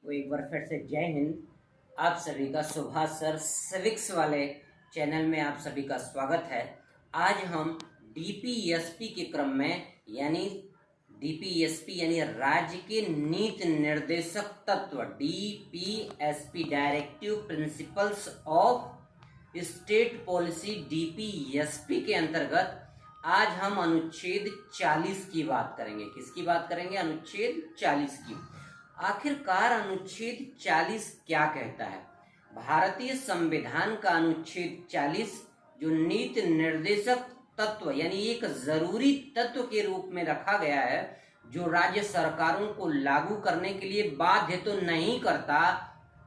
तो एक बार फिर से जय हिंद। आप सभी का सुभाष सर सिविक्स वाले चैनल में आप सभी का स्वागत है। आज हम डीपीएसपी के क्रम में यानी डीपीएसपी यानी राज्य के नीति निर्देशक तत्व DPSP directive principles of state policy DPSP के अंतर्गत आज हम अनुच्छेद 40 की बात करेंगे। किसकी बात करेंगे? अनुच्छेद 40 की। आखिरकार अनुच्छेद 40 क्या कहता है? भारतीय संविधान का अनुच्छेद 40 जो नीति निर्देशक तत्व यानी एक जरूरी तत्व के रूप में रखा गया है, जो राज्य सरकारों को लागू करने के लिए बाध्य तो नहीं करता,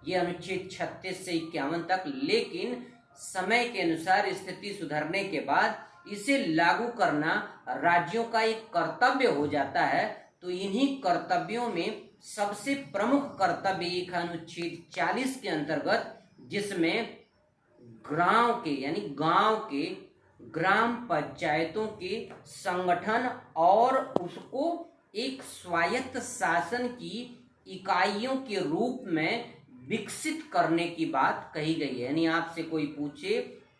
ये अनुच्छेद 36 से 51 तक, लेकिन समय के अनुसार स्थिति सुधरने के बाद इसे लागू करना राज्यों का एक कर्तव्य हो जाता है। तो इन्हीं कर्तव्यों में सबसे प्रमुख कर्तव्य एक अनुच्छेद 40 के अंतर्गत, जिसमें गांव के ग्राम पंचायतों के संगठन और उसको एक स्वायत्त शासन की इकाइयों के रूप में विकसित करने की बात कही गई है। यानी आपसे कोई पूछे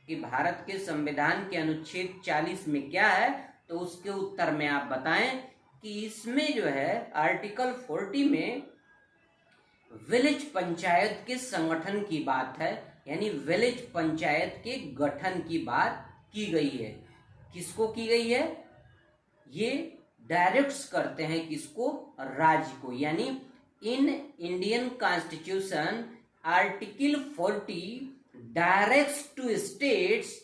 कि भारत के संविधान के अनुच्छेद 40 में क्या है, तो उसके उत्तर में आप बताएं कि इसमें जो है आर्टिकल 40 में विलेज पंचायत के संगठन की बात है, यानी विलेज पंचायत के गठन की बात की गई है। किसको की गई है? ये डायरेक्ट्स करते हैं किसको? राज्य को। यानी in Indian constitution article 40 directs to states,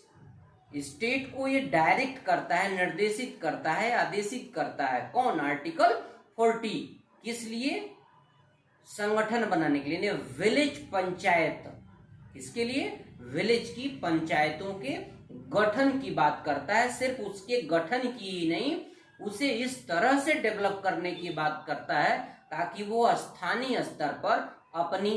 state को ये डायरेक्ट करता है, निर्देशित करता है, आदेशित करता है। कौन? आर्टिकल 40। किस लिए? संगठन बनाने के लिए। विलेज पंचायत किसके लिए? विलेज की पंचायतों के गठन की बात करता है। सिर्फ उसके गठन की ही नहीं, उसे इस तरह से डेवलप करने की बात करता है ताकि वो स्थानीय स्तर पर अपनी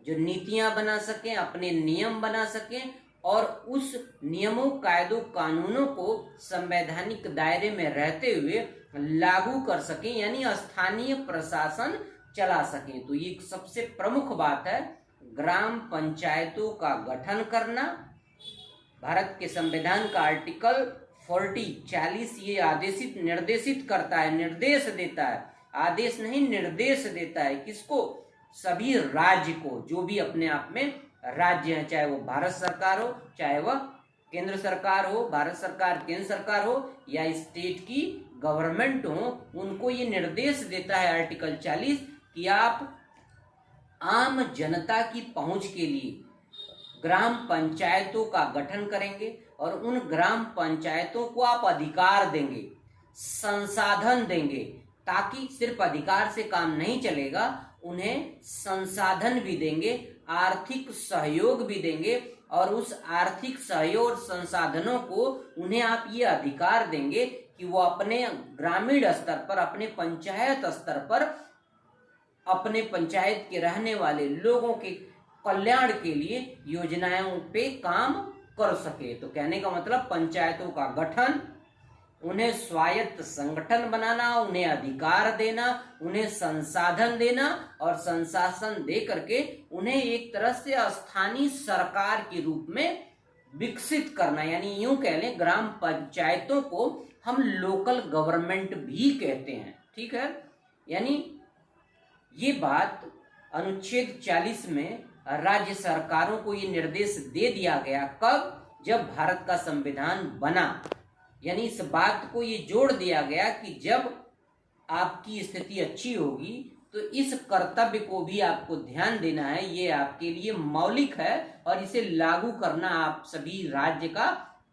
जो नीतियां बना सकें, अपने नियम बना सकें और उस नियमों, कायदों, कानूनों को संवैधानिक दायरे में रहते हुए लागू कर सकें, यानी स्थानीय प्रशासन चला सकें। तो ये सबसे प्रमुख बात है, ग्राम पंचायतों का गठन करना। भारत के संविधान का आर्टिकल 40 ये आदेशित, निर्देशित करता है, निर्देश देता है, आदेश नहीं निर्देश देता है। किसको? सभी राज्य को, जो भी अपने आप में राज्य है, चाहे वो भारत सरकार हो, चाहे वह केंद्र सरकार हो, भारत सरकार केंद्र सरकार हो, या स्टेट की गवर्नमेंट हो, उनको ये निर्देश देता है आर्टिकल 40 कि आप आम जनता की पहुंच के लिए ग्राम पंचायतों का गठन करेंगे और उन ग्राम पंचायतों को आप अधिकार देंगे, संसाधन देंगे, ताकि सिर्फ अधिकार से काम नहीं चलेगा, उन्हें संसाधन भी देंगे, आर्थिक सहयोग भी देंगे, और उस आर्थिक सहयोग और संसाधनों को उन्हें आप ये अधिकार देंगे कि वो अपने ग्रामीण स्तर पर, अपने पंचायत स्तर पर, अपने पंचायत के रहने वाले लोगों के कल्याण के लिए योजनाओं पे काम कर सके। तो कहने का मतलब पंचायतों का गठन, उन्हें स्वायत्त संगठन बनाना, उन्हें अधिकार देना, उन्हें संसाधन देना और संशासन दे करके उन्हें एक तरह से स्थानीय सरकार के रूप में विकसित करना। यानी यूं कह लें, ग्राम पंचायतों को हम लोकल गवर्नमेंट भी कहते हैं। ठीक है, यानी ये बात अनुच्छेद 40 में राज्य सरकारों को ये निर्देश दे दिया गया। कब? जब भारत का संविधान बना। यानी इस बात को ये जोड़ दिया गया कि जब आपकी स्थिति अच्छी होगी तो इस कर्तव्य को भी आपको ध्यान देना है, ये आपके लिए मौलिक है और इसे लागू करना आप सभी राज्य का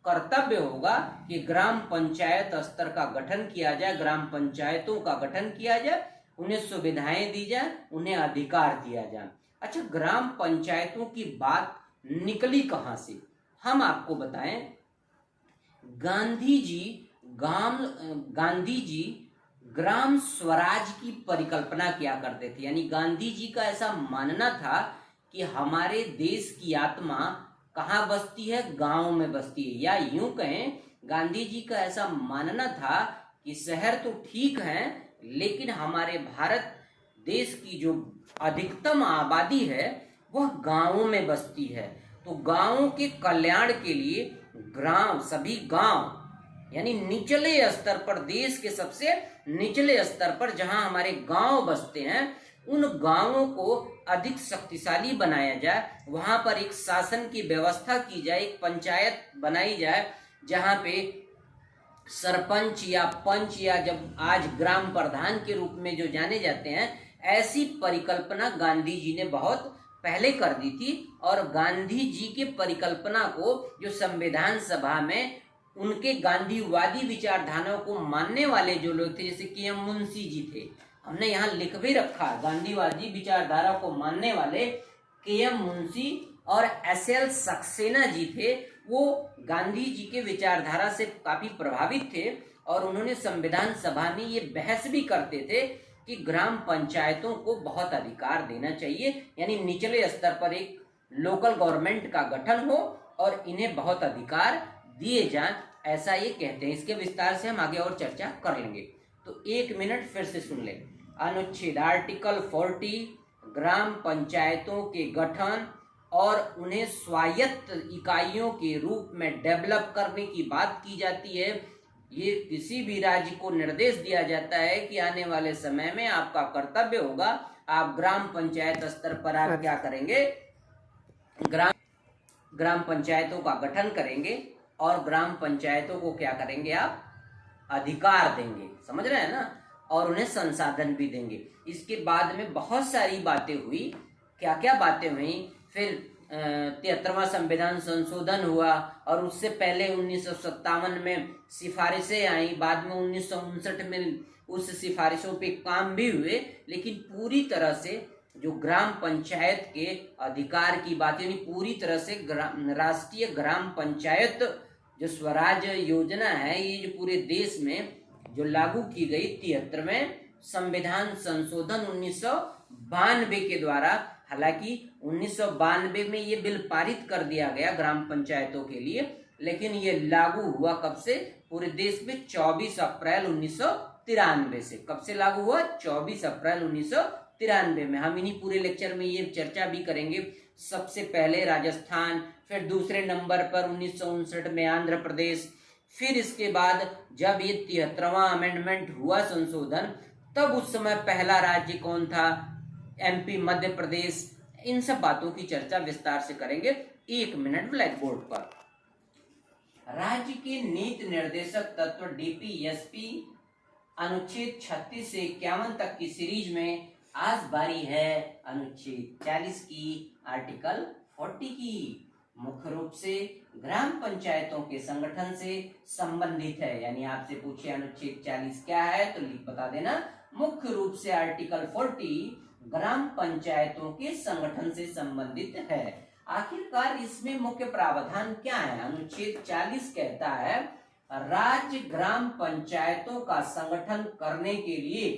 कर्तव्य होगा कि ग्राम पंचायत स्तर का गठन किया जाए, ग्राम पंचायतों का गठन किया जाए, उन्हें सुविधाएं दी जाए, उन्हें अधिकार दिया जाए। अच्छा, ग्राम पंचायतों की बात निकली कहां से? हम आपको बताएं। गांधी जी ग्राम स्वराज की परिकल्पना किया करते थे। यानी गांधी जी का ऐसा मानना था कि हमारे देश की आत्मा कहाँ बसती है? गांव में बसती है। या यूं कहें, गांधी जी का ऐसा मानना था कि शहर तो ठीक है, लेकिन हमारे भारत देश की जो अधिकतम आबादी है वह गांवों में बसती है। तो गांवों के कल्याण के लिए ग्राम, सभी गांव यानी निचले स्तर पर, देश के सबसे निचले स्तर पर जहां हमारे गांव बसते हैं, उन गांवों को अधिक शक्तिशाली बनाया जाए। वहां पर एक शासन की व्यवस्था की जाए, एक पंचायत बनाई जाए जहां पे सरपंच या पंच या जब आज ग्राम प्रधान के रूप में जो जाने जाते हैं, ऐसी परिकल्पना गांधी जी ने बहुत पहले कर दी थी। और गांधी जी के परिकल्पना को जो संविधान सभा में उनके गांधीवादी विचारधाराओं को मानने वाले जो लोग थे, जैसे के एम मुंशी जी थे, हमने यहाँ लिख भी रखा, गांधीवादी विचारधारा को मानने वाले के एम मुंशी और एस एल सक्सेना जी थे। वो गांधी जी के विचारधारा से काफी प्रभावित थे और उन्होंने संविधान सभा में ये बहस भी करते थे कि ग्राम पंचायतों को बहुत अधिकार देना चाहिए, यानी निचले स्तर पर एक लोकल गवर्नमेंट का गठन हो और इन्हें बहुत अधिकार दिए जाएं, ऐसा ये कहते हैं। इसके विस्तार से हम आगे और चर्चा कर लेंगे। तो 1 मिनट फिर से सुन लें। अनुच्छेद आर्टिकल 40 ग्राम पंचायतों के गठन और उन्हें स्वायत्त इकाइयों के रूप में डेवलप करने की बात की जाती है। ये किसी भी राज्य को निर्देश दिया जाता है कि आने वाले समय में आपका कर्तव्य होगा, आप ग्राम पंचायत स्तर पर आप क्या करेंगे, ग्राम पंचायतों का गठन करेंगे और ग्राम पंचायतों को क्या करेंगे, आप अधिकार देंगे, समझ रहे हैं ना, और उन्हें संसाधन भी देंगे। इसके बाद में बहुत सारी बातें हुई। क्या क्या बातें हुई? फिर 73वां संविधान संशोधन हुआ और उससे पहले 1957 में सिफारिशें आई, बाद में 1959 में उस सिफारिशों पे काम भी हुए, लेकिन पूरी तरह से जो ग्राम पंचायत के अधिकार की बात, यानी पूरी तरह से राष्ट्रीय ग्राम पंचायत जो स्वराज योजना है, ये जो पूरे देश में जो लागू की गई 73वें संविधान संशोधन 1992 के द्वारा। हालांकि 1992 में ये बिल पारित कर दिया गया ग्राम पंचायतों के लिए, लेकिन ये लागू हुआ कब से? पूरे देश में 24 अप्रैल 1993 से। कब से लागू हुआ? 24 अप्रैल 1993 में। हम इन्हीं पूरे लेक्चर में ये चर्चा भी करेंगे। सबसे पहले राजस्थान, फिर दूसरे नंबर पर 1959 में आंध्र प्रदेश, फिर इसके बाद जब ये 73वां अमेंडमेंट हुआ संशोधन, तब उस समय पहला राज्य कौन था? एमपी, मध्य प्रदेश। इन सब बातों की चर्चा विस्तार से करेंगे। 1 मिनट ब्लैक बोर्ड पर। राज्य के नीति निर्देशक तत्व डीपीएसपी अनुच्छेद 36 से 51 तक की सीरीज में आज बारी है अनुच्छेद 40 की, आर्टिकल 40 की। मुख्य रूप से ग्राम पंचायतों के संगठन से संबंधित है। यानी आपसे पूछे अनुच्छेद 40 क्या है तो लिख बता देना। मुख्य रूप से आर्टिकल 40 ग्राम पंचायतों के संगठन से संबंधित है। आखिरकार इसमें मुख्य प्रावधान क्या है? अनुच्छेद 40 कहता है राज्य ग्राम पंचायतों का संगठन करने के लिए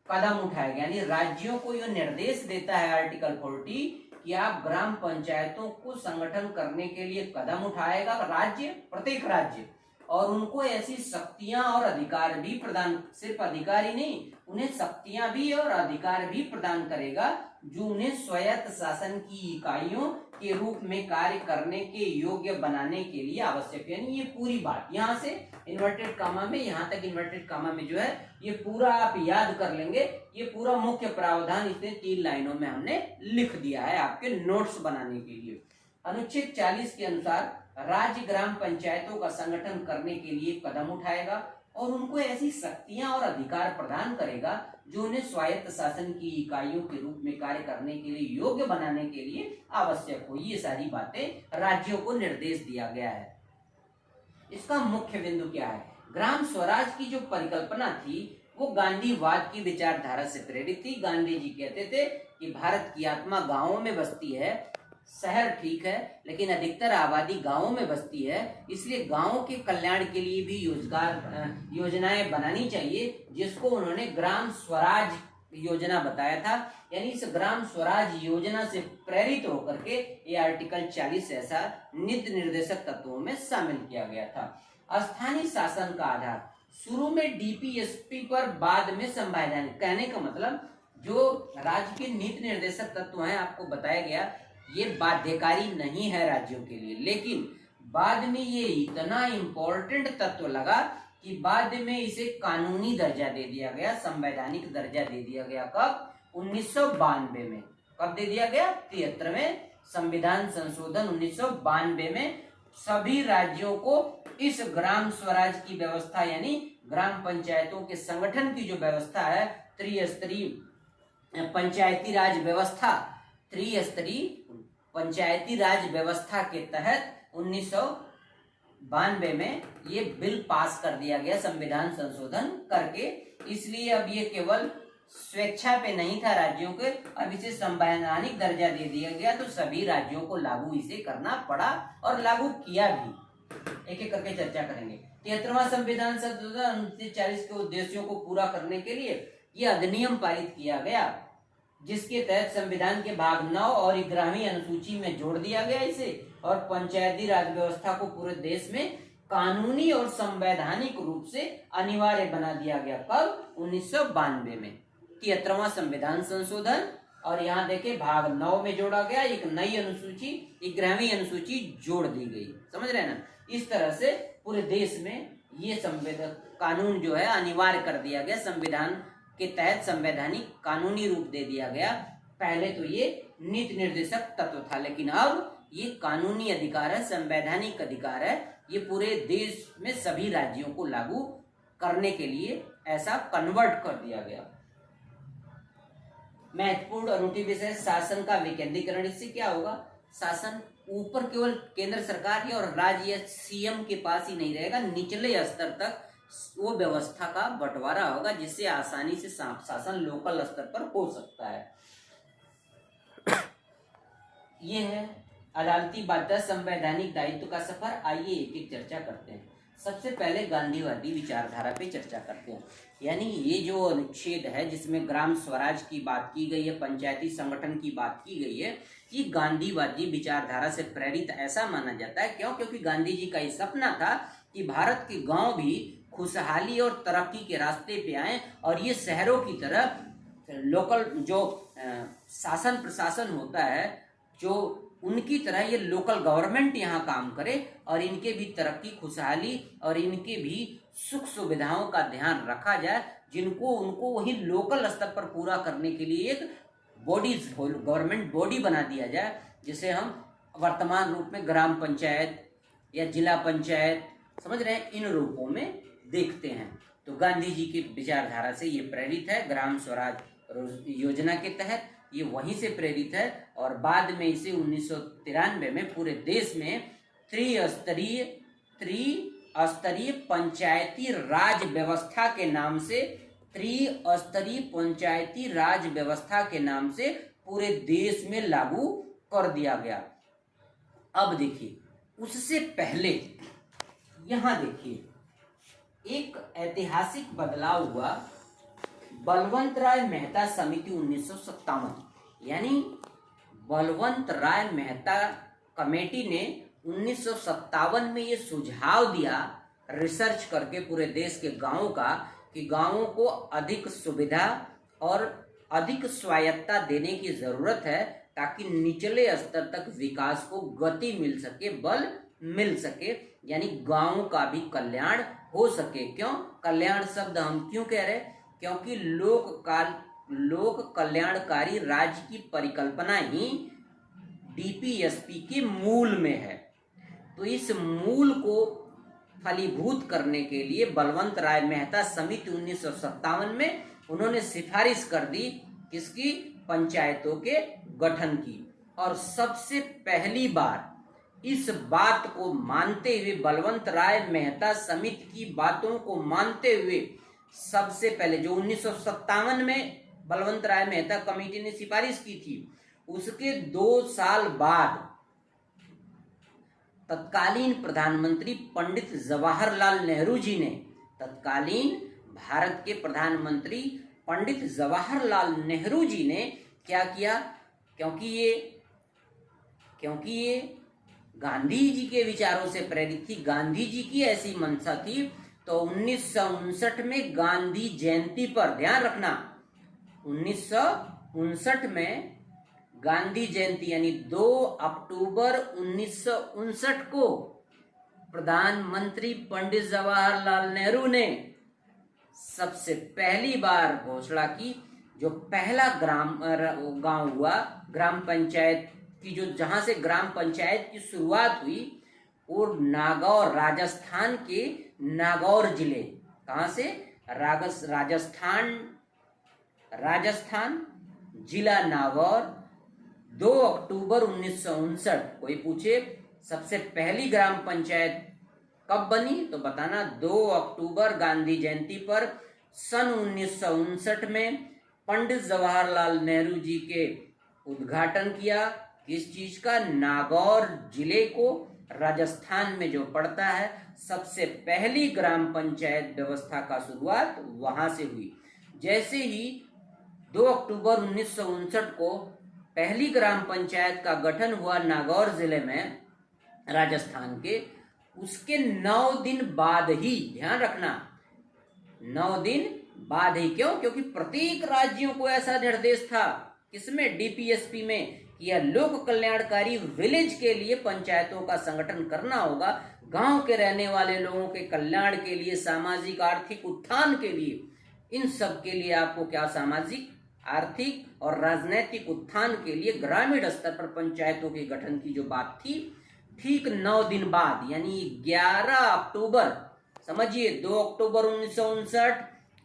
कदम उठाएगा। यानी राज्यों को यह निर्देश देता है आर्टिकल 40 कि आप ग्राम पंचायतों को संगठन करने के लिए कदम उठाएगा राज्य, प्रत्येक राज्य, और उनको ऐसी शक्तियां और अधिकार भी प्रदान, सिर्फ अधिकार ही नहीं, उन्हें शक्तियां भी और अधिकार भी प्रदान करेगा जो उन्हें स्वायत्त शासन की इकाइयों के रूप में कार्य करने के योग्य बनाने के लिए आवश्यक है। यानी ये पूरी बात यहाँ से इन्वर्टेड कामा में, यहाँ तक इन्वर्टेड कामा में जो है ये पूरा आप याद कर लेंगे। ये पूरा मुख्य प्रावधान इसने 3 लाइनों में हमने लिख दिया है आपके नोट्स बनाने के लिए। अनुच्छेद 40 के अनुसार राज्य ग्राम पंचायतों का संगठन करने के लिए कदम उठाएगा और उनको ऐसी शक्तियां और अधिकार प्रदान करेगा जो उन्हें स्वायत्त शासन की इकाइयों के रूप में कार्य करने के लिए योग्य बनाने के लिए आवश्यक हो। ये सारी बातें राज्यों को निर्देश दिया गया है। इसका मुख्य बिंदु क्या है? ग्राम स्वराज की जो परिकल्पना थी वो गांधीवाद की विचारधारा से प्रेरित थी। गांधी जी कहते थे कि भारत की आत्मा गांवों में बसती है, शहर ठीक है लेकिन अधिकतर आबादी गांवों में बसती है, इसलिए गांवों के कल्याण के लिए भी योजनाएं बनानी चाहिए, जिसको उन्होंने ग्राम स्वराज योजना बताया था। यानी इस ग्राम स्वराज योजना से प्रेरित होकर के ये आर्टिकल 40 ऐसा नीति निर्देशक तत्वों में शामिल किया गया था। स्थानीय शासन का आधार शुरू में डीपीएसपी पर, बाद में संवैधानिक। कहने का मतलब जो राज्य के नीति निर्देशक तत्व हैं आपको बताया गया, ये बाध्यकारी नहीं है राज्यों के लिए, लेकिन बाद में ये इतना इम्पोर्टेंट तत्व लगा कि बाद में इसे कानूनी दर्जा दे दिया गया, संवैधानिक दर्जा दे दिया गया। कब? 1992 में। कब दे दिया गया? 73वें संविधान संशोधन 1992 में सभी राज्यों को इस ग्राम स्वराज की व्यवस्था यानी ग्राम पंचायतों के संगठन की जो व्यवस्था है, त्रिस्तरीय पंचायती राज व्यवस्था, त्रिस्तरीय पंचायती राज व्यवस्था के तहत 1992 में ये बिल पास कर दिया गया संविधान संशोधन करके। इसलिए अब ये केवल स्वेच्छा पे नहीं था राज्यों के, अब इसे संवैधानिक दर्जा दे दिया गया, तो सभी राज्यों को लागू इसे करना पड़ा और लागू किया भी। एक एक करके चर्चा करेंगे। 73वां संविधान संशोधन 1940 के उद्देश्यों को पूरा करने के लिए ये अधिनियम पारित किया गया, जिसके तहत संविधान के भाग 9 और 11वीं अनुसूची में जोड़ दिया गया इसे, और पंचायती राज व्यवस्था को पूरे देश में कानूनी और संवैधानिक रूप से अनिवार्य बना दिया गया। कब? 1992 में 73वां संविधान संशोधन, और यहाँ देखे भाग 9 में जोड़ा गया, एक नई अनुसूची 11वीं अनुसूची जोड़ दी गई। समझ रहे हैं ना? इस तरह से पूरे देश में ये संविधान कानून जो है अनिवार्य कर दिया गया, संविधान के तहत संवैधानिक कानूनी रूप दे दिया गया। पहले तो ये नीति निर्देशक तत्व था, लेकिन अब ये कानूनी अधिकार है, संवैधानिक अधिकार है, ये पूरे देश में सभी राज्यों को लागू करने के लिए ऐसा कन्वर्ट कर दिया गया। महत्वपूर्ण अनूठी विषय शासन का विकेंद्रीकरण। इससे क्या होगा? शासन ऊपर केवल केंद्र सरकार ही और राज्य या सीएम के पास ही नहीं रहेगा, निचले स्तर तक वो व्यवस्था का बंटवारा होगा, जिससे आसानी से शासन लोकल स्तर पर हो सकता है। ये है अदालती बाध्यता, संवैधानिक दायित्व का सफर। आइए एक एक चर्चा करते हैं। सबसे पहले गांधीवादी विचारधारा पे चर्चा करते हैं। यानी ये जो अनुच्छेद है जिसमें ग्राम स्वराज की बात की गई है, पंचायती संगठन की बात की गई है, ये गांधीवादी विचारधारा से प्रेरित ऐसा माना जाता है। क्यों? क्योंकि गांधी जी का ये सपना था कि भारत के गांव भी खुशहाली और तरक्की के रास्ते पे आए, और ये शहरों की तरह लोकल जो शासन प्रशासन होता है, जो उनकी तरह ये लोकल गवर्नमेंट यहाँ काम करे, और इनके भी तरक्की खुशहाली और इनके भी सुख सुविधाओं का ध्यान रखा जाए, जिनको उनको वही लोकल स्तर पर पूरा करने के लिए एक बॉडी, गवर्नमेंट बॉडी बना दिया जाए, जिसे हम वर्तमान रूप में ग्राम पंचायत या जिला पंचायत, समझ रहे हैं, इन रूपों में देखते हैं। तो गांधी जी की विचारधारा से ये प्रेरित है। ग्राम स्वराज योजना के तहत ये वहीं से प्रेरित है, और बाद में इसे 1993 में पूरे देश में त्रिस्तरीय पंचायती राज व्यवस्था के नाम से, त्रिस्तरीय पंचायती राज व्यवस्था के नाम से पूरे देश में लागू कर दिया गया। अब देखिए, उससे पहले यहां देखिए एक ऐतिहासिक बदलाव हुआ। बलवंत राय मेहता समिति 1957, यानी बलवंत राय मेहता कमेटी ने 1957 में ये सुझाव दिया, रिसर्च करके पूरे देश के गांवों का, कि गांवों को अधिक सुविधा और अधिक स्वायत्ता देने की जरूरत है, ताकि निचले स्तर तक विकास को गति मिल सके, बल मिल सके, यानी गांवों का भी कल्याण हो सके। क्यों कल्याण शब्द हम क्यों कह रहे? क्योंकि लोक कल्याणकारी राज्य की परिकल्पना ही डीपीएसपी के मूल में है। तो इस मूल को फलीभूत करने के लिए बलवंत राय मेहता समिति 1957 में उन्होंने सिफारिश कर दी, किसकी? पंचायतों के गठन की। और सबसे पहली बार इस बात को मानते हुए, बलवंत राय मेहता समिति की बातों को मानते हुए, सबसे पहले जो 1957 में बलवंत राय मेहता कमेटी ने सिफारिश की थी, उसके 2 साल बाद तत्कालीन प्रधानमंत्री पंडित जवाहरलाल नेहरू जी ने, तत्कालीन भारत के प्रधानमंत्री पंडित जवाहरलाल नेहरू जी ने क्या किया? क्योंकि ये गांधी जी के विचारों से प्रेरित थी, गांधी जी की ऐसी मंशा थी, तो 1959 में गांधी जयंती पर, ध्यान रखना, 1959 में गांधी जयंती यानी 2 अक्टूबर 1959 को प्रधानमंत्री पंडित जवाहरलाल नेहरू ने सबसे पहली बार घोषणा की। जो पहला गांव हुआ ग्राम पंचायत की, जो जहां से ग्राम पंचायत की शुरुआत हुई, वो नागौर, राजस्थान के नागौर जिले, कहां से, राजस्थान जिला नागौर, 2 अक्टूबर 1959। कोई पूछे सबसे पहली ग्राम पंचायत कब बनी तो बताना 2 अक्टूबर गांधी जयंती पर सन 1959 में पंडित जवाहरलाल नेहरू जी के उद्घाटन किया। किस चीज का? नागौर जिले को, राजस्थान में जो पड़ता है, सबसे पहली ग्राम पंचायत व्यवस्था का शुरुआत वहां से हुई। जैसे ही 2 अक्टूबर 1959 को पहली ग्राम पंचायत का गठन हुआ नागौर जिले में, राजस्थान के, उसके 9 दिन बाद ही, ध्यान रखना, 9 दिन बाद ही। क्यों? क्योंकि प्रत्येक राज्यों को ऐसा निर्देश था, किसमें, डीपीएसपी में, कि यह लोक कल्याणकारी विलेज के लिए पंचायतों का संगठन करना होगा। गांव के रहने वाले लोगों के कल्याण के लिए, सामाजिक आर्थिक उत्थान के लिए, इन सब के लिए आपको क्या, सामाजिक, आर्थिक और राजनैतिक उत्थान के लिए ग्रामीण स्तर पर पंचायतों के गठन की जो बात थी, ठीक 9 दिन बाद यानी 11 अक्टूबर, समझिए 2 अक्टूबर 1959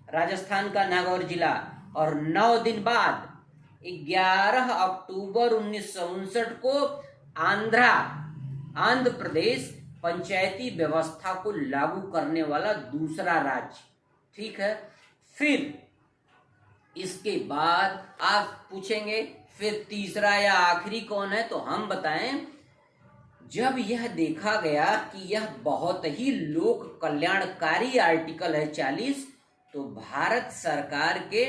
राजस्थान का नागौर जिला, और 9 दिन बाद 11 अक्टूबर 1959 को आंध्र प्रदेश पंचायती व्यवस्था को लागू करने वाला दूसरा राज्य। ठीक है, फिर इसके बाद आप पूछेंगे फिर तीसरा या आखिरी कौन है, तो हम बताएं, जब यह देखा गया कि यह बहुत ही लोक कल्याणकारी आर्टिकल है 40, तो भारत सरकार के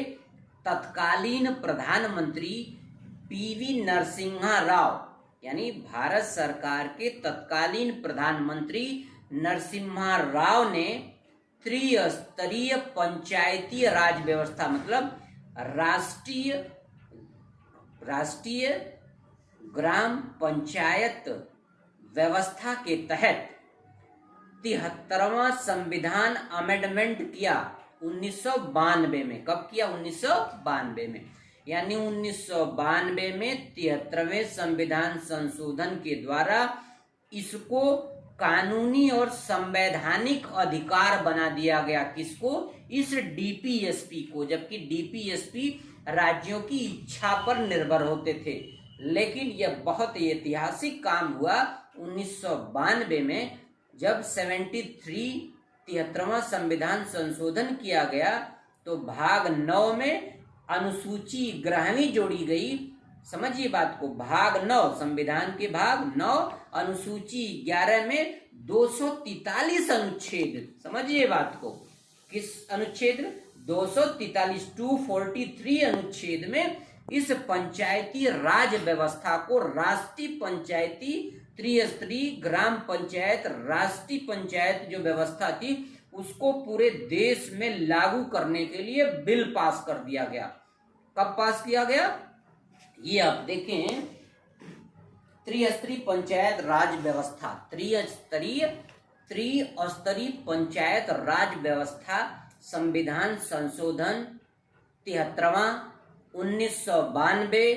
तत्कालीन प्रधानमंत्री पीवी नरसिम्हा राव, यानी भारत सरकार के तत्कालीन प्रधानमंत्री नरसिम्हा राव ने त्रिस्तरीय पंचायती राज व्यवस्था, मतलब राष्ट्रीय ग्राम पंचायत व्यवस्था के तहत 73वां संविधान अमेंडमेंट किया 1992 में। कब किया? 1992 में। यानी 1992 में 73वें संविधान संशोधन के द्वारा इसको कानूनी और संवैधानिक अधिकार बना दिया गया। किसको? इस डीपीएसपी को। जबकि डीपीएसपी राज्यों की इच्छा पर निर्भर होते थे, लेकिन यह बहुत ऐतिहासिक काम हुआ 1992 में, जब 73वां संविधान संशोधन किया गया, तो भाग 9 में अनुसूची 11वीं जोड़ी गई। समझिए बात को, भाग 9, संविधान के भाग 9 अनुसूची 11 में 243 अनुच्छेद, समझिए बात को, किस अनुच्छेद? 243 अनुच्छेद में इस पंचायती राज व्यवस्था को राष्ट्रीय पंचायती त्रिस्तरीय ग्राम पंचायत, राष्ट्रीय पंचायत जो व्यवस्था थी, उसको पूरे देश में लागू करने के लिए बिल पास कर दिया गया। कब पास किया गया? ये आप देखें, त्रिस्तरीय पंचायत राज व्यवस्था, त्रिस्तरीय पंचायत राज व्यवस्था संविधान संशोधन 73वां 1992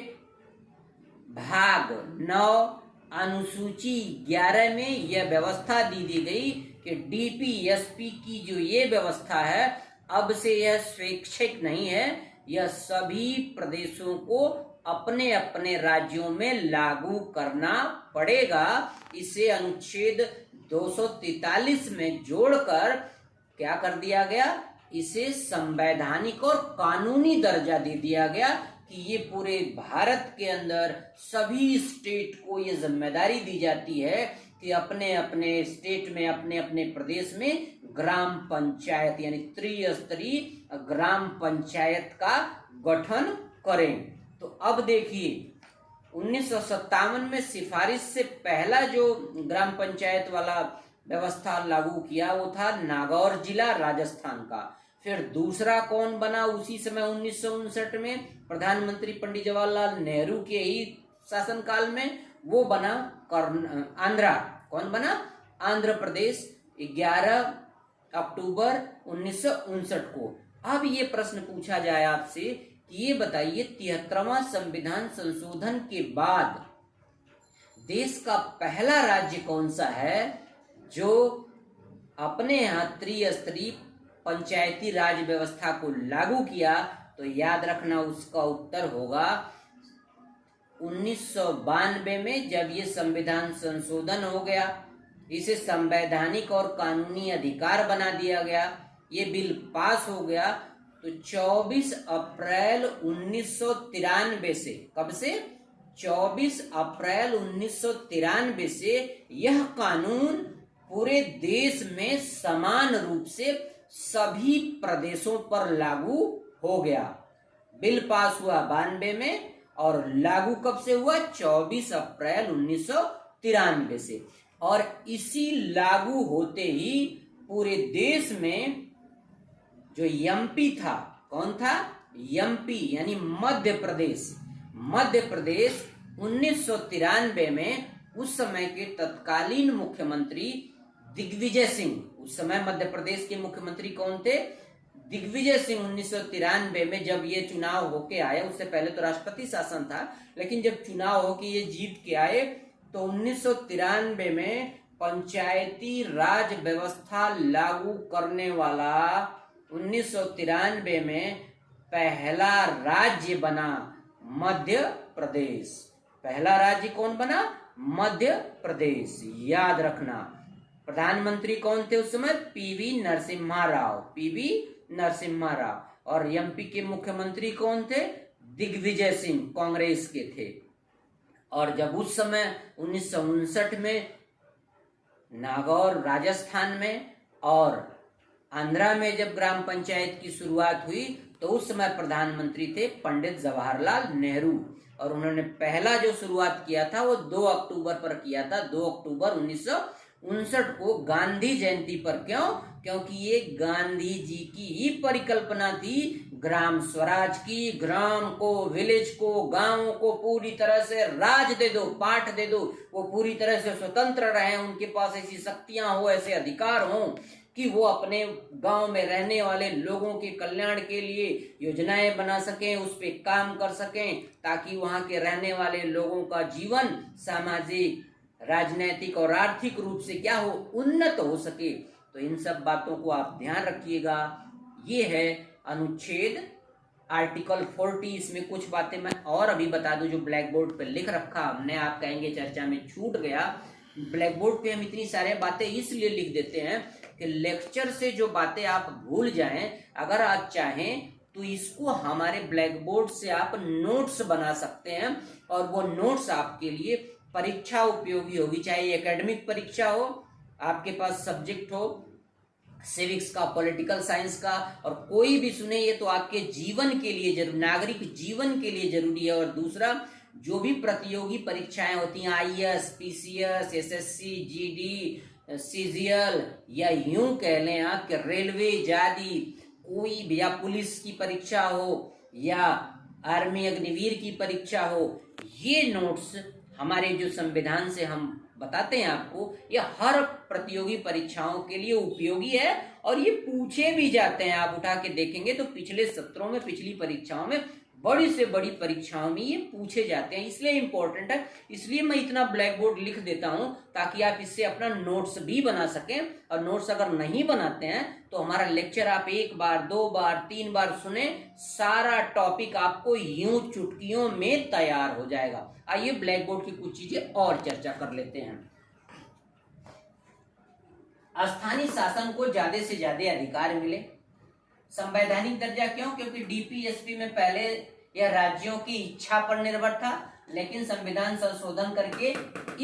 भाग 9 अनुसूची 11 में यह व्यवस्था दी गई कि डीपीएसपी की जो ये व्यवस्था है, अब से यह स्वैच्छिक नहीं है, यह सभी प्रदेशों को अपने अपने राज्यों में लागू करना पड़ेगा। इसे अनुच्छेद 243 में जोड़कर क्या कर दिया गया? इसे संवैधानिक और कानूनी दर्जा दे दिया गया कि ये पूरे भारत के अंदर सभी स्टेट को ये जिम्मेदारी दी जाती है कि अपने अपने स्टेट में, अपने अपने प्रदेश में ग्राम पंचायत यानी त्रिस्तरीय ग्राम पंचायत का गठन करें। तो अब देखिए, 1957 में सिफारिश से पहला जो ग्राम पंचायत वाला व्यवस्था लागू किया वो था नागौर जिला राजस्थान का। फिर दूसरा कौन बना उसी समय 1959 में, प्रधानमंत्री पंडित जवाहरलाल नेहरू के ही शासनकाल में, वो बना आंध्रा। कौन बना? आंध्र प्रदेश, 11 अक्टूबर 1959 को। अब ये प्रश्न पूछा जाए आपसे कि ये बताइए 73वां संविधान संशोधन के बाद देश का पहला राज्य कौन सा है जो अपने यहाँ त्रिस्तरीय पंचायती राज व्यवस्था को लागू किया? तो याद रखना उसका उत्तर होगा 1992 में, जब ये संविधान संशोधन हो गया, इसे संवैधानिक और कानूनी अधिकार बना दिया गया, ये बिल पास हो गया। तो 24 अप्रैल 1993 से, कब से? 24 अप्रैल 1993 से यह कानून पूरे देश में समान रूप से सभी प्रदेशों पर लागू हो गया। बिल पास हुआ 92 में और लागू कब से हुआ? 24 अप्रैल 1993 से। और इसी लागू होते ही पूरे देश में जो एमपी था, कौन था? एमपी यानी मध्य प्रदेश। मध्य प्रदेश 1993 में उस समय के तत्कालीन मुख्यमंत्री दिग्विजय सिंह, उस समय मध्य प्रदेश के मुख्यमंत्री कौन थे? दिग्विजय सिंह। 1993 में जब ये चुनाव होके आए, उससे पहले तो राष्ट्रपति शासन था, लेकिन जब चुनाव होके ये जीत के आए तो 1993 में पंचायती राज व्यवस्था लागू करने वाला 1993 में पहला राज्य बना मध्य प्रदेश। पहला राज्य कौन बना? मध्य प्रदेश। याद रखना। प्रधानमंत्री कौन थे उस समय? PV Narasimha Rao, PV Narasimha Rao. और एमपी के मुख्यमंत्री कौन थे? दिग्विजय सिंह, कांग्रेस के थे। और जब उस समय 1959 में नागौर राजस्थान में और आंध्रा में जब ग्राम पंचायत की शुरुआत हुई तो उस समय प्रधानमंत्री थे पंडित जवाहरलाल नेहरू। और उन्होंने पहला जो शुरुआत किया था वो 2 अक्टूबर पर किया था, 2 अक्टूबर 1959 को, गांधी जयंती पर। क्यों? क्योंकि ये गांधी जी की ही परिकल्पना थी ग्राम स्वराज की। ग्राम को, विलेज को, गांव को पूरी तरह से राज दे दो, पाठ दे दो, वो पूरी तरह से स्वतंत्र रहे, उनके पास ऐसी शक्तियां हो, ऐसे अधिकार हो कि वो अपने गांव में रहने वाले लोगों के कल्याण के लिए योजनाएं बना सकें, उस पे काम कर सकें, ताकि वहां के रहने वाले लोगों का जीवन सामाजिक, राजनैतिक और आर्थिक रूप से क्या हो? उन्नत हो सके। तो इन सब बातों को आप ध्यान रखिएगा। ये है अनुच्छेद आर्टिकल 40। इसमें कुछ बातें मैं और अभी बता दूं जो ब्लैक बोर्ड पे लिख रखा हमने, आप कहेंगे चर्चा में छूट गया। ब्लैक बोर्ड पे हम इतनी सारे बातें इसलिए लिख देते हैं कि लेक्चर से जो बातें आप भूल जाएं, अगर आप चाहें तो इसको हमारे ब्लैक बोर्ड से आप नोट्स बना सकते हैं, और वो नोट्स आपके लिए परीक्षा उपयोगी होगी। चाहे एकेडमिक परीक्षा हो, आपके पास सब्जेक्ट हो सिविक्स का, पॉलिटिकल साइंस का, और कोई भी सुने ये तो आपके जीवन के लिए जरूर, नागरिक जीवन के लिए जरूरी है। और दूसरा, जो भी प्रतियोगी परीक्षाएं होती हैं, IAS, PCS, SSC, GD, CGL, या यूं कह लें आप कि रेलवे आदि कोई भी, या पुलिस की परीक्षा हो या आर्मी अग्निवीर की परीक्षा हो, ये नोट्स हमारे जो संविधान से हम बताते हैं आपको, ये हर प्रतियोगी परीक्षाओं के लिए उपयोगी है। और ये पूछे भी जाते हैं, आप उठा के देखेंगे तो पिछले सत्रों में, पिछली परीक्षाओं में, बड़ी से बड़ी परीक्षाओं में ये पूछे जाते हैं, इसलिए इंपॉर्टेंट है। इसलिए मैं इतना ब्लैक बोर्ड लिख देता हूं ताकि आप इससे अपना नोट्स भी बना सकें। और नोट्स अगर नहीं बनाते हैं तो हमारा लेक्चर आप 1 बार, 2 बार, 3 बार सुने, सारा टॉपिक आपको यूं चुटकियों में तैयार हो जाएगा। आइए ब्लैक बोर्ड की कुछ चीजें और चर्चा कर लेते हैं। स्थानीय शासन को ज्यादा से ज्यादा अधिकार मिले। संवैधानिक दर्जा क्यों? क्योंकि डीपीएसपी में पहले यह राज्यों की इच्छा पर निर्भर था, लेकिन संविधान संशोधन करके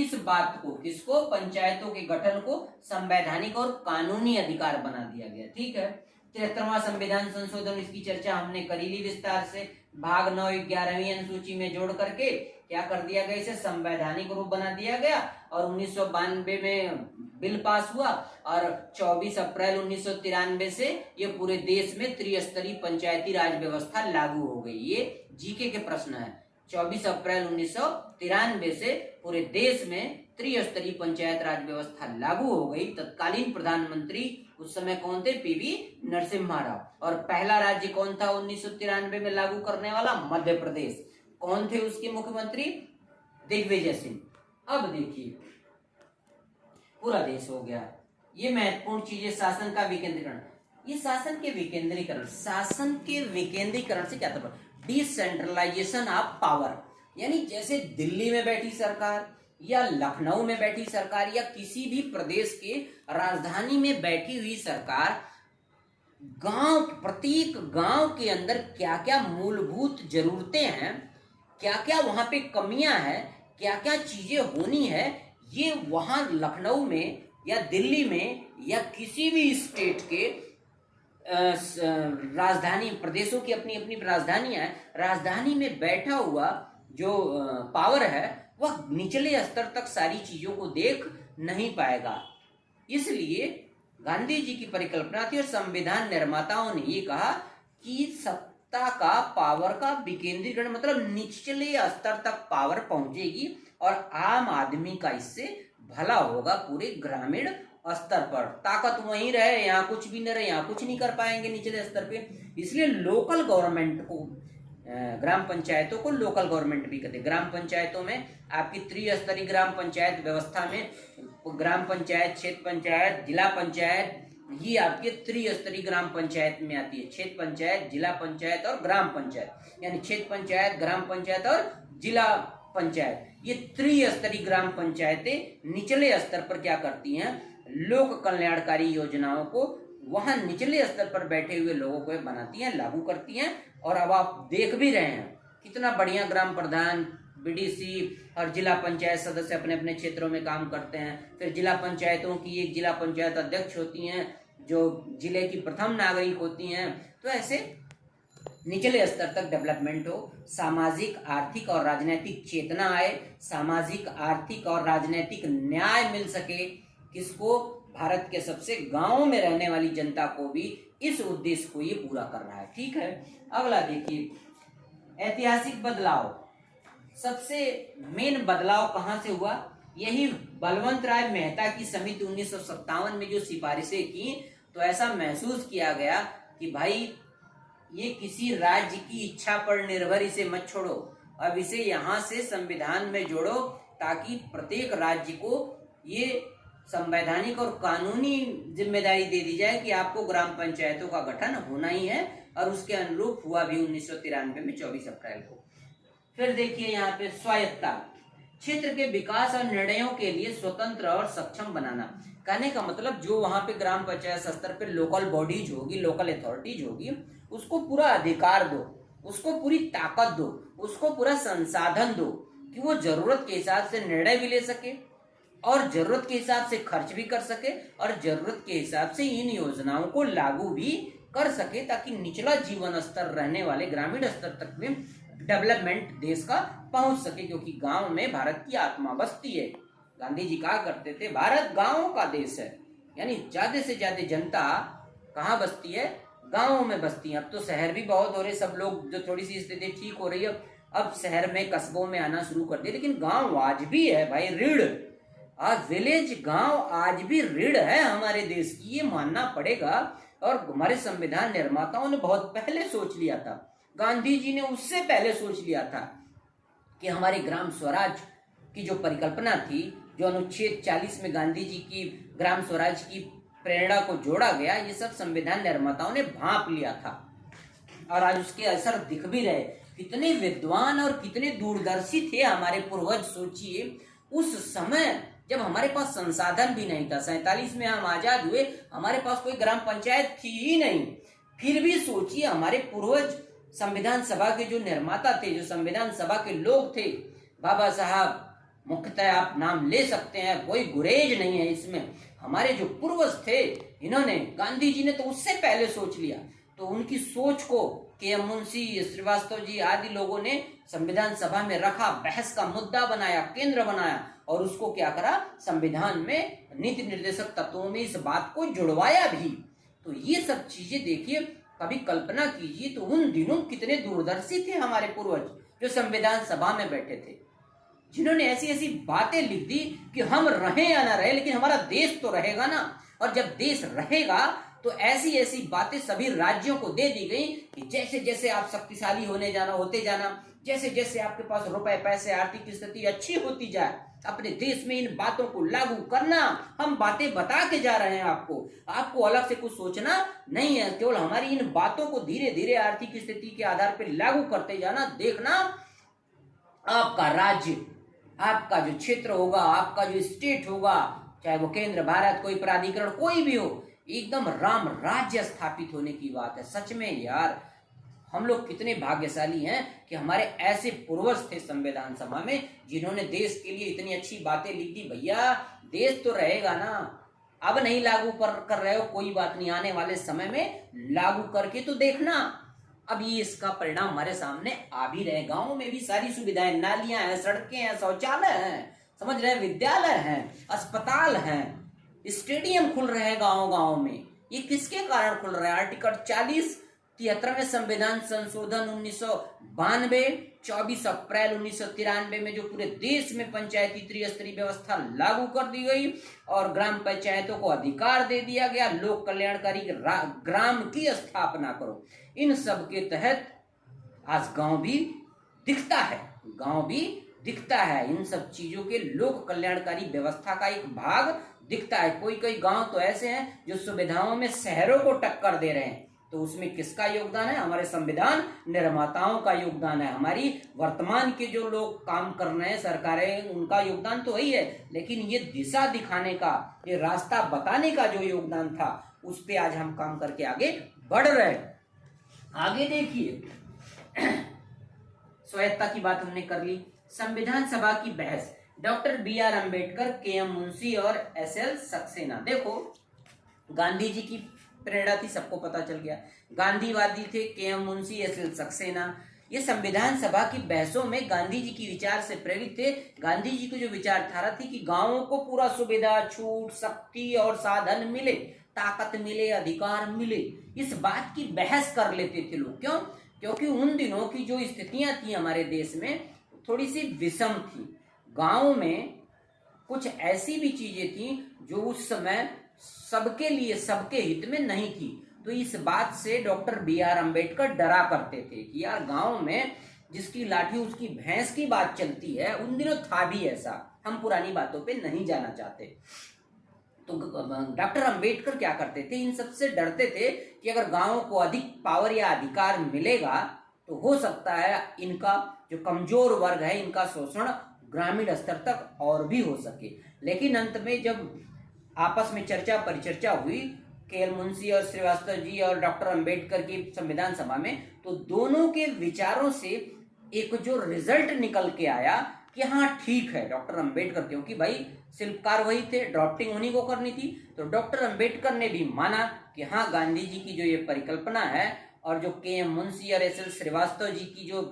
इस बात को, किसको? पंचायतों के गठन को संवैधानिक और कानूनी अधिकार बना दिया गया। ठीक है। 73वां संविधान संशोधन, इसकी चर्चा हमने करी ली विस्तार से, भाग 9 11वीं अनुसूची में जोड़ करके क्या कर दिया गया, इसे संवैधानिक रूप बना दिया गया और 1992 में बिल पास हुआ और 24 अप्रैल 1993 से ये पूरे देश में त्रिस्तरीय पंचायती राज व्यवस्था लागू हो गई। ये जीके के प्रश्न है। 24 अप्रैल 1993 से पूरे देश में त्रिस्तरीय पंचायत राज व्यवस्था लागू हो गई। तत्कालीन प्रधानमंत्री उस समय कौन थे, पीवी नरसिम्हा राव। और पहला राज्य कौन था 1993 में लागू करने वाला, मध्य प्रदेश। कौन थे उसके मुख्यमंत्री, दिग्विजय सिंह। अब देखिए पूरा देश हो गया। ये महत्वपूर्ण चीजें, शासन का विकेंद्रीकरण। ये शासन के विकेंद्रीकरण से क्या था, डिसेंट्रलाइजेशन ऑफ पावर, यानी जैसे दिल्ली में बैठी सरकार या लखनऊ में बैठी सरकार या किसी भी प्रदेश के राजधानी में बैठी हुई सरकार प्रत्येक गांव के अंदर क्या क्या मूलभूत जरूरतें हैं, क्या क्या वहां पे कमियां हैं, क्या क्या चीजें होनी है, ये वहां लखनऊ में या दिल्ली में या किसी भी स्टेट के राजधानी, प्रदेशों की अपनी अपनी राजधानियां हैं, राजधानी में बैठा हुआ जो पावर है वह निचले स्तर तक सारी चीजों को देख नहीं पाएगा। इसलिए गांधी जी की परिकल्पना थी और संविधान निर्माताओं ने ये कहा कि सत्ता का, पावर का विकेंद्रीकरण, मतलब निचले स्तर तक पावर पहुंचेगी और आम आदमी का इससे भला होगा पूरे ग्रामीण स्तर पर। ताकत वहीं रहे, यहाँ कुछ भी न रहे, यहाँ कुछ नहीं कर पाएंगे निचले स्तर पे। इसलिए लोकल गवर्नमेंट को, ग्राम पंचायतों को लोकल गवर्नमेंट भी कहते हैं। ग्राम पंचायतों में आपकी त्रिस्तरीय ग्राम पंचायत व्यवस्था में ग्राम पंचायत, क्षेत्र पंचायत, जिला पंचायत, ये आपके त्रिस्तरीय ग्राम पंचायत में आती है। क्षेत्र पंचायत, जिला पंचायत और ग्राम पंचायत, यानी क्षेत्र पंचायत, ग्राम पंचायत और जिला पंचायत, ये त्रिस्तरीय ग्राम पंचायतें निचले स्तर पर क्या करती हैं, लोक कल्याणकारी योजनाओं को वहां निचले स्तर पर बैठे हुए लोगों को बनाती हैं, लागू करती हैं। और अब आप देख भी रहे हैं कितना बढ़िया ग्राम प्रधान, बीडीसी और जिला पंचायत सदस्य अपने अपने क्षेत्रों में काम करते हैं। फिर जिला पंचायतों की एक जिला पंचायत अध्यक्ष होती हैं जो जिले की प्रथम नागरिक होती हैं। तो ऐसे निचले स्तर तक डेवलपमेंट हो, सामाजिक, आर्थिक और राजनीतिक चेतना आए, सामाजिक, आर्थिक और राजनीतिक न्याय मिल सके। किसको, भारत के सबसे गांवों में रहने वाली जनता को भी। इस उद्देश्य को ये पूरा कर रहा है। ठीक है, अगला देखिए, ऐतिहासिक बदलाव। सबसे मेन बदलाव कहां से हुआ, यही बलवंत राय मेहता की समिति 1957 में जो सिफारिशें की, तो ऐसा महसूस किया गया कि भाई ये किसी राज्य की इच्छा पर निर्भर इसे मत छोड़ो, अब इसे यहाँ से संविधान में जोड़ो ताकि प्रत्येक राज्य को ये संवैधानिक और कानूनी जिम्मेदारी दे दी जाए कि आपको ग्राम पंचायतों का गठन होना ही है। और उसके अनुरूप हुआ भी 1993 में 24 अप्रैल को। फिर देखिए यहाँ पे स्वायत्तता, क्षेत्र के विकास और निर्णयों के लिए स्वतंत्र और सक्षम बनाना। कहने का मतलब जो वहां पे ग्राम पंचायत स्तर पे लोकल बॉडीज होगी, लोकल अथॉरिटीज होगी, उसको पूरा अधिकार दो, उसको पूरी ताकत दो, उसको पूरा संसाधन दो कि वो जरूरत के हिसाब से निर्णय भी ले सके और जरूरत के हिसाब से खर्च भी कर सके और जरूरत के हिसाब से इन योजनाओं को लागू भी कर सके, ताकि निचला जीवन स्तर रहने वाले ग्रामीण स्तर तक में डेवलपमेंट देश का पहुंच सके। क्योंकि गांव में भारत की आत्मा बसती है। गांधी जी कहा करते थे भारत गांवों का देश है, यानी ज्यादा से ज्यादा जनता कहाँ बसती है, गांवों में बसती है। अब तो शहर भी बहुत हो रहे, सब लोग जो थोड़ी सी स्थिति ठीक हो रही है अब शहर में कस्बों में आना शुरू कर दिए, लेकिन गांव आज भी है भाई, रीढ़, आज विलेज, गांव आज भी रीढ़ है हमारे देश की, ये मानना पड़ेगा। और हमारे संविधान निर्माताओं ने बहुत पहले सोच लिया था, गांधी जी ने उससे पहले सोच लिया था कि हमारे ग्राम स्वराज की जो परिकल्पना थी, जो अनुच्छेद 40 में गांधी जी की ग्राम स्वराज की प्रेरणा को जोड़ा गया, ये सब संविधान निर्माताओं ने भांप लिया था और आज उसके असर दिख भी रहे। कितने विद्वान और कितने दूरदर्शी थे हमारे पूर्वज। सोचिए उस समय जब हमारे पास संसाधन भी नहीं था, 47 में हम आजाद हुए, हमारे पास कोई ग्राम पंचायत थी ही नहीं, फिर भी सोचिए हमारे पूर्वज संविधान सभा के जो निर्माता थे, जो संविधान सभा के लोग थे, बाबा साहब मुख्यतः आप नाम ले सकते हैं, कोई गुरेज नहीं है इसमें, हमारे जो पूर्वज थे, इन्होंने, गांधी जी ने तो उससे पहले सोच लिया तो उनकी सोच को के मुंशी, श्रीवास्तव जी आदि लोगों ने संविधान सभा में रखा, बहस का मुद्दा बनाया, केंद्र बनाया और उसको क्या करा, संविधान में नीति निर्देशक तत्वों में इस बात को जुड़वाया भी। तो ये सब चीजें देखिए, कभी कल्पना कीजिए तो उन दिनों कितने दूरदर्शी थे हमारे पूर्वज जो संविधान सभा में बैठे थे, जिन्होंने ऐसी ऐसी बातें लिख दी कि हम रहे या ना रहे लेकिन हमारा देश तो रहेगा ना, और जब देश रहेगा तो ऐसी ऐसी बातें सभी राज्यों को दे दी गई कि जैसे जैसे आप शक्तिशाली होते जाना, जैसे जैसे आपके पास रुपए पैसे आर्थिक स्थिति अच्छी होती जाए, अपने देश में इन बातों को लागू करना। हम बातें बता के जा रहे हैं आपको अलग से कुछ सोचना नहीं है, केवल हमारी इन बातों को धीरे धीरे आर्थिक स्थिति के आधार पर लागू करते जाना। देखना आपका राज्य, आपका जो क्षेत्र होगा, आपका जो स्टेट होगा, चाहे वो केंद्र, भारत, कोई प्राधिकरण, कोई भी हो, एकदम राम राज्य स्थापित होने की बात है। सच में यार, हम लोग कितने भाग्यशाली हैं कि हमारे ऐसे पूर्वज थे संविधान सभा में जिन्होंने देश के लिए इतनी अच्छी बातें लिख दी। भैया देश तो रहेगा ना, अब नहीं लागू कर रहे हो कोई बात नहीं, आने वाले समय में लागू करके तो देखना। अब ये इसका परिणाम हमारे सामने आ भी रहे। गाँव में भी सारी सुविधाएं, नालियां हैं, सड़कें हैं, शौचालय हैं, समझ रहे हैं, विद्यालय हैं, अस्पताल हैं, स्टेडियम खुल रहे हैं गांव में। ये किसके कारण खुल रहे हैं? आर्टिकल 40-73 संविधान संशोधन 1992, 24 अप्रैल 1993 में जो पूरे देश में पंचायती त्रिस्तरीय व्यवस्था लागू कर दी गई और ग्राम पंचायतों को अधिकार दे दिया गया, लोक कल्याणकारी ग्राम की स्थापना करो। इन सब के तहत आज गांव भी दिखता है, इन सब चीजों के लोक कल्याणकारी व्यवस्था का एक भाग दिखता है। कोई गांव तो ऐसे हैं जो सुविधाओं में शहरों को टक्कर दे रहे हैं, तो उसमें किसका योगदान है? हमारे संविधान निर्माताओं का योगदान है। हमारी वर्तमान के जो लोग काम कर रहे हैं, सरकारें, उनका योगदान तो वही है, लेकिन ये दिशा दिखाने का, ये रास्ता बताने का जो योगदान था, उस पे आज हम काम करके आगे बढ़ रहे हैं। आगे देखिए, स्वायत्ता की बात हमने कर ली। संविधान सभा की बहस, डॉक्टर बी.आर. अंबेडकर, के.एम. मुंशी और एस.एल. सक्सेना। देखो, गांधी जी की प्रेरणा थी, सबको पता चल गया। गांधीवादी थे के.एम. मुंशी, एस.एल. सक्सेना। ये संविधान सभा की बहसों में गांधी जी की विचार से प्रेरित थे। गांधी जी की जो विचारधारा थी कि गांवों को पूरा सुविधा, छूट, शक्ति और साधन मिले, ताकत मिले, अधिकार मिले, इस बात की बहस कर लेते थे लोग। क्यों? क्योंकि उन दिनों की जो स्थितियां थी हमारे देश में थोड़ी सी विषम थी। गांव में कुछ ऐसी भी चीजें थी जो उस समय सबके लिए, सबके हित में नहीं थी। तो इस बात से डॉक्टर बी.आर. अंबेडकर डरा करते थे कि यार गांव में जिसकी लाठी उसकी भैंस की बात चलती है। उन दिनों था भी ऐसा, हम पुरानी बातों पे नहीं जाना चाहते। तो डॉक्टर अंबेडकर क्या करते थे? इन सबसे डरते थे कि अगर गांवों को अधिक पावर या अधिकार मिलेगा तो हो सकता है इनका जो कमजोर वर्ग है, इनका शोषण ग्रामीण स्तर तक और भी हो सके। लेकिन अंत में जब आपस में चर्चा परिचर्चा हुई के.एल. मुंशी और श्रीवास्तव जी और डॉक्टर अंबेडकर की संविधान सभा में, तो दोनों के विचारों से एक जो रिजल्ट निकल के आया कि हाँ ठीक है, डॉक्टर अंबेडकर, क्योंकि भाई शिल्पकार वही थे, ड्राफ्टिंग उन्हीं को करनी थी, तो डॉक्टर अंबेडकर ने भी माना कि हाँ गांधी जी की जो ये परिकल्पना है और जो के.एम. मुंशी और एस.एल. श्रीवास्तव जी की जो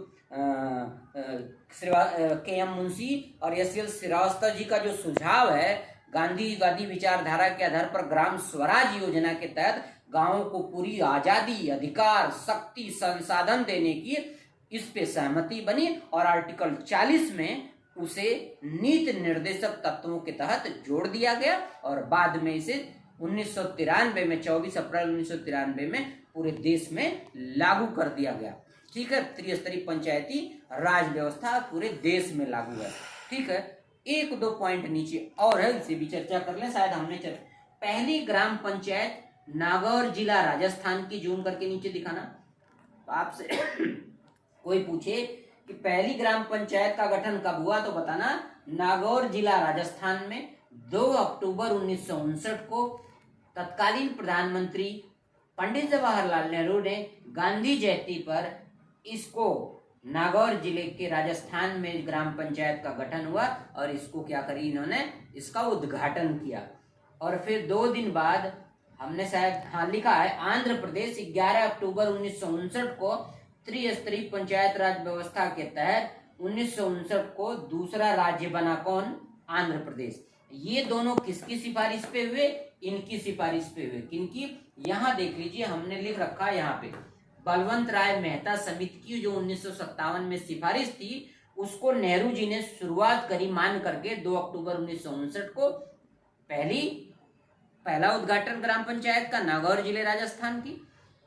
के.एम. मुंशी और एस.एल. श्रीवास्तव जी का जो सुझाव है, गांधीवादी विचारधारा के आधार पर ग्राम स्वराज योजना के तहत गांवों को पूरी आजादी, अधिकार, शक्ति, संसाधन देने की, इस पे सहमति बनी और आर्टिकल 40 में उसे नीति निर्देशक तत्वों के तहत जोड़ दिया गया और बाद में इसे 1993 में, 24 अप्रैल 1993 में पूरे देश में लागू कर दिया गया। ठीक है, त्रिस्तरीय पंचायती राज व्यवस्था पूरे देश में लागू है। ठीक है, एक दो पॉइंट नीचे और है, इसे भी चर्चा कर लें। शायद हमने पहली ग्राम पंचायत नागौर जिला राजस्थान की, जूम करके नीचे दिखाना। तो आपसे कोई पूछे कि पहली ग्राम पंचायत का गठन कब हुआ तो बताना नागौर जिला राजस्थान में 2 अक्टूबर 1959 को तत्कालीन प्रधानमंत्री पंडित जवाहरलाल नेहरू ने गांधी जयंती पर इसको नागौर जिले के राजस्थान में ग्राम पंचायत का गठन हुआ और इसको क्या करी इन्होंने, इसका उद्घाटन किया। और फिर 2 दिन बाद हमने शायद हाँ लिखा है, आंध्र प्रदेश 11 अक्टूबर 1959 को त्रिस्तरीय पंचायत राज व्यवस्था के तहत 1959 को दूसरा राज्य बना। कौन? आंध्र प्रदेश। ये दोनों किसकी सिफारिश पे हुए? इनकी सिफारिश पे हुए। किनकी? यहाँ देख लीजिए, हमने लिख रखा है यहाँ पे, बलवंत राय मेहता समिति की जो 1957 में सिफारिश थी, उसको नेहरू जी ने शुरुआत करी मान करके 2 अक्टूबर 1959 को। पहला उद्घाटन ग्राम पंचायत का नागौर जिले राजस्थान की,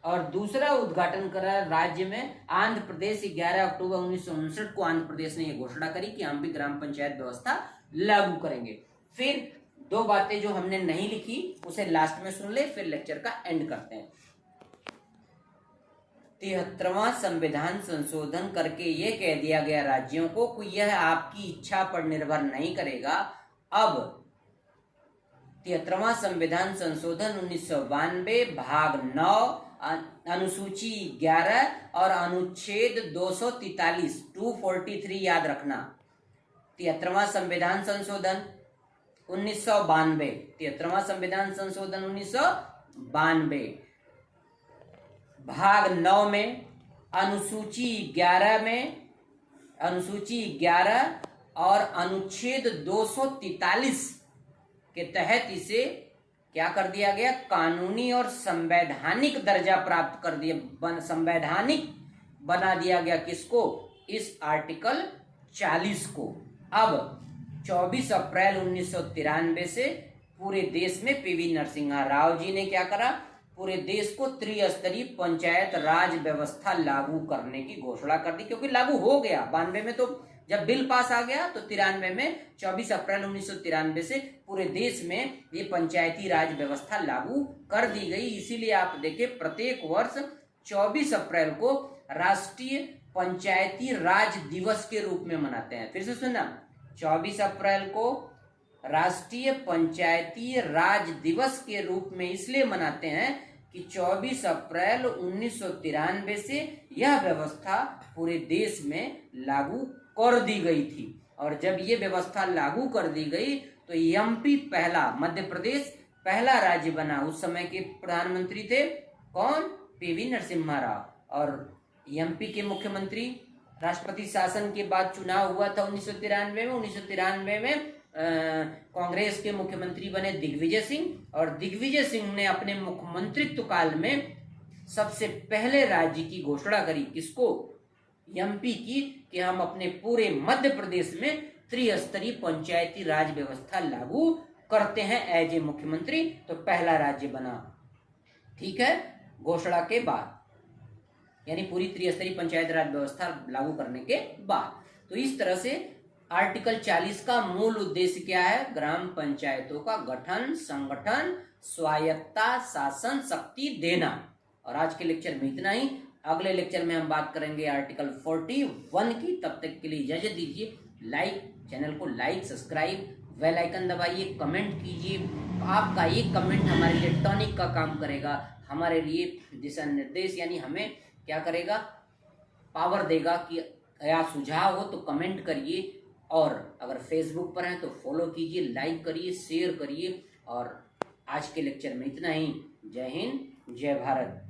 और दूसरा उद्घाटन करा राज्य में आंध्र प्रदेश 11 अक्टूबर 1959 को। आंध्र प्रदेश ने यह घोषणा करी कि हम भी ग्राम पंचायत व्यवस्था लागू करेंगे। फिर दो बातें जो हमने नहीं लिखी उसे लास्ट में सुन ले, फिर लेक्चर का एंड करते हैं। 73वां संविधान संशोधन करके ये कह दिया गया राज्यों को कि यह आपकी इच्छा पर निर्भर नहीं करेगा। अब 73वां संविधान संशोधन 1992 भाग 9 अनुसूची 11 और अनुच्छेद 243 243 याद रखना। 73वां संविधान संशोधन 1992, 73वां संविधान संशोधन 1992 भाग 9 में अनुसूची 11 और अनुच्छेद 243 के तहत इसे क्या कर दिया गया? कानूनी और संवैधानिक दर्जा प्राप्त कर दिया, संवैधानिक बना दिया गया। किसको? इस आर्टिकल 40 को। अब 24 अप्रैल 1993 से पूरे देश में पीवी नरसिम्हा राव जी ने क्या करा? पूरे देश को त्रिस्तरीय पंचायत राज व्यवस्था लागू करने की घोषणा कर दी, क्योंकि लागू हो गया 92 में। तो जब बिल पास आ गया तो 93 में 24 अप्रैल 1993 से पूरे देश में ये पंचायती राज व्यवस्था लागू कर दी गई। इसीलिए आप देखें, प्रत्येक वर्ष 24 अप्रैल को राष्ट्रीय पंचायती राज दिवस के रूप में मनाते हैं। फिर से सुनना, 24 अप्रैल को राष्ट्रीय पंचायती राज दिवस के रूप में इसलिए मनाते हैं कि 24 अप्रैल 1993 से यह व्यवस्था पूरे देश में लागू कर दी गई थी। और जब ये व्यवस्था लागू कर दी गई तो एमपी पहला, मध्य प्रदेश पहला राज्य बना। उस समय के प्रधानमंत्री थे कौन? पीवी नरसिम्हा राव। और एमपी के मुख्यमंत्री, राष्ट्रपति शासन के बाद चुनाव हुआ था 1993 में। 1993 में कांग्रेस के मुख्यमंत्री बने दिग्विजय सिंह, और दिग्विजय सिंह ने अपने मुख्यमंत्रित्व काल में सबसे पहले राज्य की घोषणा करी। किसको? एमपी की, कि हम अपने पूरे मध्य प्रदेश में त्रिस्तरीय पंचायती राज व्यवस्था लागू करते हैं एज ए मुख्यमंत्री। तो पहला राज्य बना, ठीक है, घोषणा के बाद, यानी पूरी त्रिस्तरीय पंचायत राज व्यवस्था लागू करने के बाद। तो इस तरह से आर्टिकल 40 का मूल उद्देश्य क्या है? ग्राम पंचायतों का गठन, संगठन, स्वायत्ता, शासन शक्ति देना। और आज के लेक्चर में इतना ही। अगले लेक्चर में हम बात करेंगे आर्टिकल 41 की। तब तक के लिए इजाजत दीजिए। चैनल को लाइक, सब्सक्राइब, बेल आइकन दबाइए, कमेंट कीजिए। आपका एक कमेंट हमारे लिए टॉनिक का काम करेगा, हमारे लिए दिशा निर्देश, यानी हमें क्या करेगा? पावर देगा कि या सुझाव हो तो कमेंट करिए। और अगर फेसबुक पर हैं तो फॉलो कीजिए, लाइक करिए, शेयर करिए। और आज के लेक्चर में इतना ही। जय हिंद, जय भारत।